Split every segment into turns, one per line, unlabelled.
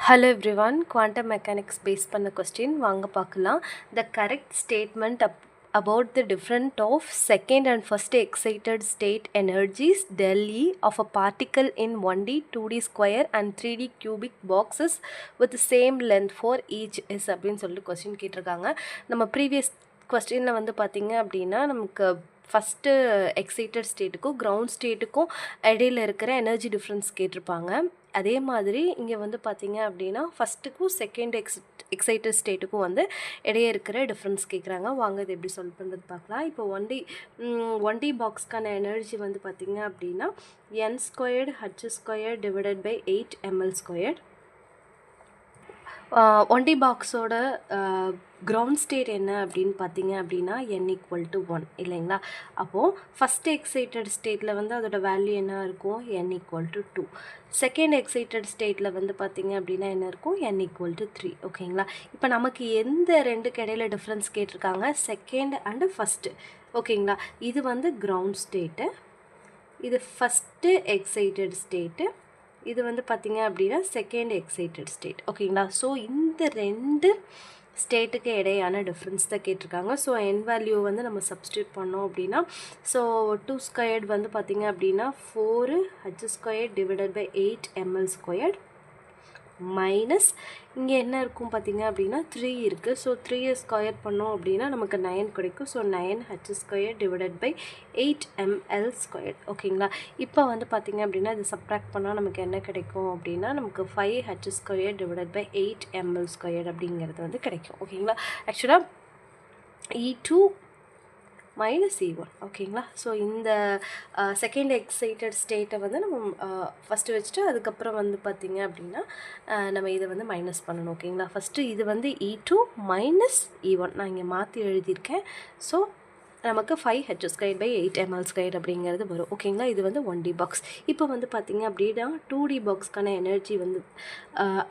Hello everyone, quantum mechanics based பண்ண question வாங்க பார்க்கலாம். The correct statement about the difference of second and first excited state energies del E of a particle in 1D, 2D square and 3D cubic boxes with the same length for each is அப்படின்னு சொல்லிட்டு question கேட்டிருக்காங்க. நம்ம previous கொஸ்டினில் வந்து பார்த்திங்க அப்படின்னா நமக்கு first excited ஸ்டேட்டுக்கும் ground ஸ்டேட்டுக்கும் இடையில இருக்கிற எனர்ஜி டிஃப்ரென்ஸ் கேட்டிருப்பாங்க. அதே மாதிரி இங்கே வந்து பார்த்திங்க அப்படின்னா ஃபஸ்ட்டுக்கும் செகண்ட் எக்ஸைட்டட் ஸ்டேட்டுக்கும் வந்து இடையே இருக்கிற டிஃப்ரென்ஸ் கேட்குறாங்க. வாங்க இது எப்படி சால்வ் பண்ணுறது பார்க்கலாம். இப்போ ஒன் டி பாக்ஸ்க்கான எனர்ஜி வந்து பார்த்திங்க அப்படின்னா n² h² divided by 8 ml². One D பாக்ஸோட கிரவுண்ட் ஸ்டேட் என்ன அப்படின்னு பார்த்தீங்க அப்படின்னா n=1 இல்லைங்களா. அப்போது ஃபஸ்ட்டு எக்ஸைட்டட் ஸ்டேட்டில் வந்து அதோட வேல்யூ என்ன இருக்கும், n=2. செகண்ட் எக்ஸைட்டட் ஸ்டேட்டில் வந்து பார்த்திங்க அப்படின்னா என்ன இருக்கும், n=3. ஓகேங்களா. இப்போ நமக்கு எந்த ரெண்டுக்கு இடையில டிஃப்ரென்ஸ் கேட்டிருக்காங்க, செகண்ட் அண்டு ஃபஸ்ட்டு. ஓகேங்களா. இது வந்து கிரவுண்ட் ஸ்டேட்டு, இது ஃபஸ்ட்டு எக்ஸைட்டட் ஸ்டேட்டு, இது வந்து பார்த்திங்க அப்படின்னா செகண்ட் எக்ஸைட்டட் ஸ்டேட். ஓகேங்களா. ஸோ இந்த ரெண்டு ஸ்டேட்டுக்கு இடையான டிஃப்ரென்ஸ் தான் கேட்டிருக்காங்க. ஸோ என் வேல்யூ வந்து நம்ம சப்ஸ்டியூட் பண்ணோம் அப்படின்னா ஸோ 2² வந்து பார்த்திங்க அப்படின்னா 4h² divided by 8 ml² minus இங்கே என்ன இருக்கும் பார்த்திங்க அப்படின்னா 3 இருக்குது. ஸோ 3 ஸ்கொயர் பண்ணோம் அப்படின்னா நமக்கு 9 கிடைக்கும். So 9h² divided by 8 ml². ஓகேங்களா. இப்போ வந்து பார்த்திங்க அப்படின்னா இது சப்ராக்ட் பண்ணால் நமக்கு என்ன கிடைக்கும் அப்படின்னா நமக்கு 5h² டிவைடட் பை 8 ml² அப்படிங்கிறது வந்து கிடைக்கும். ஓகேங்களா. ஆக்சுவலாக E2 மைனஸ் E1. ஓகேங்களா. ஸோ இந்த செகண்ட் எக்ஸைட்டட் ஸ்டேட்டை வந்து நம்ம ஃபஸ்ட்டு வச்சுட்டு அதுக்கப்புறம் வந்து பார்த்திங்க அப்படின்னா நம்ம இதை வந்து மைனஸ் பண்ணணும். ஓகேங்களா. ஃபஸ்ட்டு இது வந்து E2 மைனஸ் E1 நான் இங்கே மாற்றி எழுதியிருக்கேன். ஸோ நமக்கு 5h² பை 8 ml² அப்படிங்கிறது வரும். ஓகேங்களா. இது வந்து 1D பாக்ஸ். இப்போ வந்து பார்த்திங்க அப்படின்னா 2D பாக்ஸ்க்கான எனர்ஜி வந்து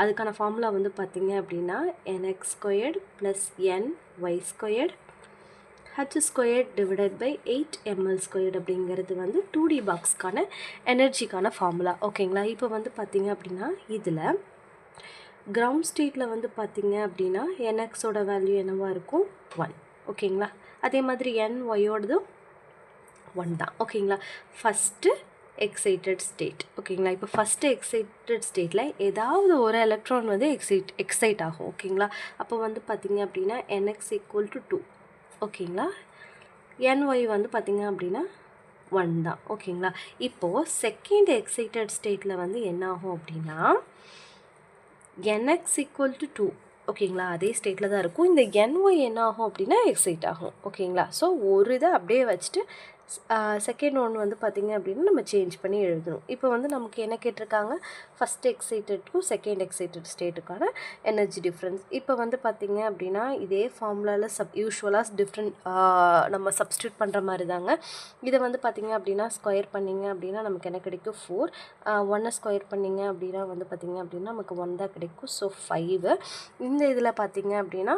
அதுக்கான ஃபார்முலா வந்து பார்த்திங்க அப்படின்னா nx² plus ny² h² divided by 8 ml² அப்படிங்கிறது வந்து 2D பாக்ஸ்க்கான எனர்ஜிக்கான ஃபார்முலா. ஓகேங்களா. இப்போ வந்து பார்த்திங்க அப்படின்னா இதில் கிரவுண்ட் ஸ்டேட்டில் வந்து பார்த்திங்க அப்படின்னா nxோட வேல்யூ என்னவாக இருக்கும், 1. ஓகேங்களா. அதே மாதிரி nyயோடதும் 1 தான். ஓகேங்களா. First excited state. ஓகேங்களா. இப்போ ஃபஸ்ட்டு எக்ஸைட்டட் ஸ்டேட்டில் ஏதாவது ஒரு எலக்ட்ரான் வந்து எக்ஸைட் ஆகும். ஓகேங்களா. அப்போ வந்து பார்த்திங்க அப்படின்னா nx=2. ஓகேங்களா. ny வந்து பார்த்திங்க அப்படின்னா 1 தான். ஓகேங்களா. இப்போது செகண்ட் எக்ஸைட்டட் ஸ்டேட்டில் வந்து என்ன ஆகும் அப்படின்னா nx=2. ஓகேங்களா. அதே ஸ்டேட்டில் தான் இருக்கும். இந்த ny என்ன ஆகும் அப்படின்னா எக்ஸைட் ஆகும். ஓகேங்களா. ஸோ ஒரு இதை அப்படியே வச்சுட்டு செகண்ட் ஒன் வந்து பார்த்திங்க அப்படின்னா நம்ம சேஞ்ச் பண்ணி எழுதணும். இப்போ வந்து நமக்கு என்ன கேட்டிருக்காங்க, ஃபஸ்ட் எக்ஸைட்டட்க்கும் செகண்ட் எக்ஸைட்டட் ஸ்டேட்டுக்கான எனர்ஜி டிஃப்ரென்ஸ். இப்போ வந்து பார்த்திங்க அப்படின்னா இதே ஃபார்முலாவில் யூஸ்வலாக டிஃப்ரெண்ட் நம்ம சப்ஸ்டியூட் பண்ணுற மாதிரி தாங்க. இதை வந்து பார்த்திங்க அப்படின்னா ஸ்கொயர் பண்ணிங்க அப்படின்னா நமக்கு என்ன கிடைக்கும், 4. 1 ஸ்கொயர் பண்ணிங்க அப்படின்னா வந்து பார்த்திங்க அப்படின்னா நமக்கு 1 தான் கிடைக்கும். ஸோ 5. இந்த இதில் பார்த்திங்க அப்படின்னா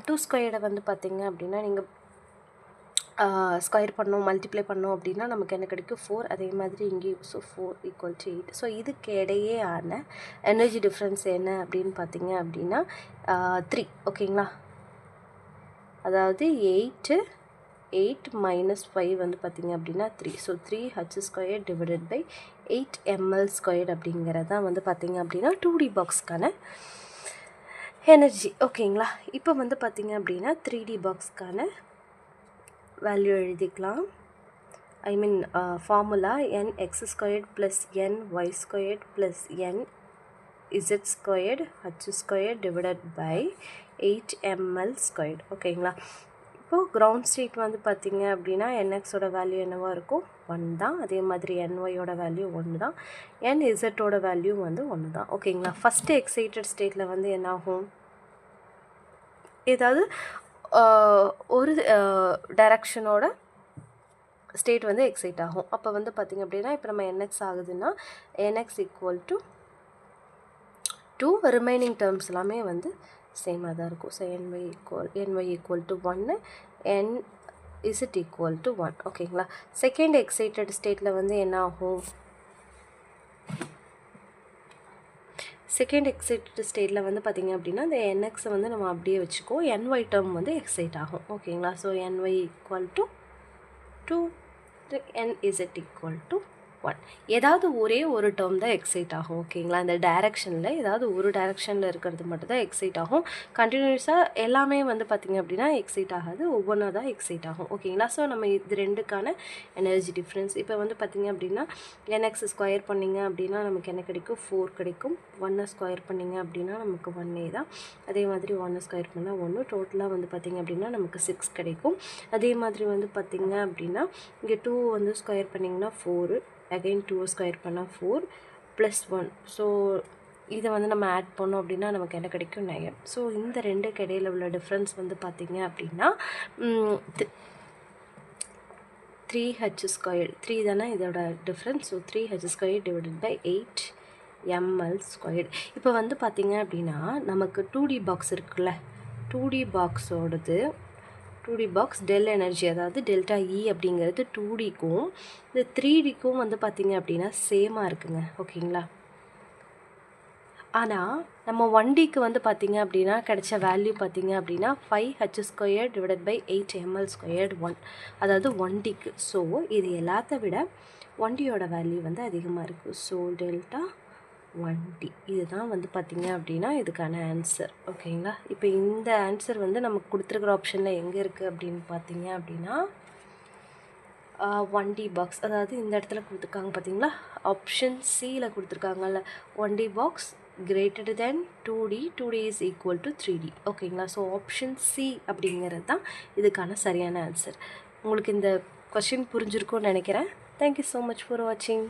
2² வந்து பார்த்திங்க அப்படின்னா நீங்கள் ஸ்கொயர் பண்ணோம், மல்டிப்ளை பண்ணோம் அப்படின்னா நமக்கு என்ன கிடைக்கும், 4. அதே மாதிரி இங்கேயும் ஸோ 4=8. ஸோ இதுக்கு இடையே ஆன எனர்ஜி டிஃப்ரென்ஸ் என்ன அப்படின்னு பார்த்தீங்க அப்படின்னா 3. ஓகேங்களா. அதாவது 8 மைனஸ் 5 வந்து பார்த்திங்க அப்படின்னா 3. So 3h² divided by 8 ml² அப்படிங்கிறது தான் வந்து பார்த்திங்க அப்படின்னா 2D பாக்ஸ்க்கான எனர்ஜி. ஓகேங்களா. இப்போ வந்து பார்த்திங்க அப்படின்னா 3D பாக்ஸ்க்கான வேல்யூ எழுதிக்கலாம். I mean formula nx² plus ny² plus nz² h² divided by 8 ml². ஓகேங்களா. இப்போது கிரவுண்ட் ஸ்டேட் வந்து பார்த்திங்க அப்படின்னா nxோட வேல்யூ என்னவாக இருக்கும், 1 தான். அதே மாதிரி nyயோட வேல்யூ 1 தான். nzோட வேல்யூ வந்து 1 தான். ஓகேங்களா. ஃபஸ்ட்டு எக்ஸைட்டட் ஸ்டேட்டில் வந்து என்னாகும், ஏதாவது ஒரு டைரக்ஷனோட ஸ்டேட் வந்து எக்ஸைட் ஆகும். அப்போ வந்து பார்த்திங்க அப்படின்னா இப்போ நம்ம nx ஆகுதுன்னா nx=2. ரிமைனிங் டேர்ம்ஸ் எல்லாமே வந்து சேமாக தான் இருக்கும். So ny=1 n=1. ஓகேங்களா. செகண்ட் எக்ஸைட்டட் ஸ்டேட்டில் வந்து என்ன ஆகும், செகண்ட் எக்ஸைட்டட் ஸ்டேட்டில் வந்து பார்த்திங்க அப்படின்னா இந்த என்எக்ஸை வந்து நம்ம அப்படியே வச்சுக்கோ, என்ஒய் டேர்ம் வந்து எக்ஸைட் ஆகும். ஓகேங்களா? So NY equal to 2, nz equal to 1. ஏதாவது ஒரே ஒரு டேர்ம் தான் எக்ஸைட் ஆகும். ஓகேங்களா? இந்த டைரெக்ஷனில் ஏதாவது ஒரு டைரெக்ஷனில் இருக்கிறது மட்டும் தான் எக்ஸைட் ஆகும். கண்டினியூஸாக எல்லாமே வந்து பார்த்திங்க அப்படின்னா எக்ஸைட் ஆகாது, ஒவ்வொன்றா தான் எக்ஸைட் ஆகும். ஓகேங்களா? ஸோ நம்ம இது ரெண்டுக்கான எனர்ஜி டிஃப்ரென்ஸ் இப்போ வந்து பார்த்திங்க அப்படின்னா nx ஸ்கொயர் பண்ணிங்க அப்படின்னா நமக்கு என்ன கிடைக்கும்? 4 கிடைக்கும். 1 ஸ்கொயர் பண்ணிங்க அப்படின்னா நமக்கு 1a தான். அதே மாதிரி 1 ஸ்கொயர் பண்ணால் 1, டோட்டலாக வந்து பார்த்திங்க அப்படின்னா நமக்கு 6 கிடைக்கும். அதே மாதிரி வந்து பார்த்திங்க அப்படின்னா இங்கே 2 வந்து ஸ்கொயர் பண்ணிங்கன்னா 4, அகைன் 2 ஸ்கொயர் பண்ணால் 4 ப்ளஸ் 1. ஸோ இதை வந்து நம்ம ஆட் பண்ணோம் அப்படின்னா நமக்கு என்ன கிடைக்கும்? 9. ஸோ இந்த ரெண்டுக்கு இடையில உள்ள டிஃப்ரென்ஸ் வந்து பார்த்திங்க அப்படின்னா 3h ஸ்கொயர், 3 தானே இதோட difference. So 3h square divided by 8 ml square. இப்போ வந்து பார்த்திங்க அப்படின்னா நமக்கு 2D பாக்ஸ் இருக்குல்ல, 2D பாக்ஸோடது 2D பாக்ஸ் டெல் எனர்ஜி, அதாவது டெல்டா இ அப்படிங்கிறது 2Dக்கும் இந்த 3Dக்கும் வந்து பார்த்திங்க அப்படின்னா சேமாக இருக்குங்க. ஓகேங்களா? ஆனால் நம்ம 1Dக்கு வந்து பார்த்திங்க அப்படின்னா கிடைச்ச வேல்யூ பார்த்திங்க அப்படின்னா 5h square divided by 8 ml squared 1, அதாவது 1Dக்கு. ஸோ இது எல்லாத்த விட 1Dயோட வேல்யூ வந்து அதிகமாக இருக்குது. ஸோ டெல்டா 1D இதுதான் வந்து பார்த்திங்க அப்படின்னா இதுக்கான ஆன்சர். ஓகேங்களா? இப்போ இந்த ஆன்சர் வந்து நமக்கு கொடுத்துருக்குற ஆப்ஷனில் எங்கே இருக்குது அப்படின்னு பார்த்தீங்க அப்படின்னா 1D பாக்ஸ், அதாவது இந்த இடத்துல கொடுத்துருக்காங்க பார்த்தீங்களா, ஆப்ஷன் சியில் கொடுத்துருக்காங்கல்ல, 1D box greater than 2D, 2D is equal to 3D. ஓகேங்களா? ஸோ ஆப்ஷன் சி அப்படிங்கிறது தான் இதுக்கான சரியான ஆன்சர். உங்களுக்கு இந்த கொஸ்டின் புரிஞ்சிருக்கும்னு நினைக்கிறேன். தேங்க்யூ ஸோ மச் ஃபார் வாட்சிங்.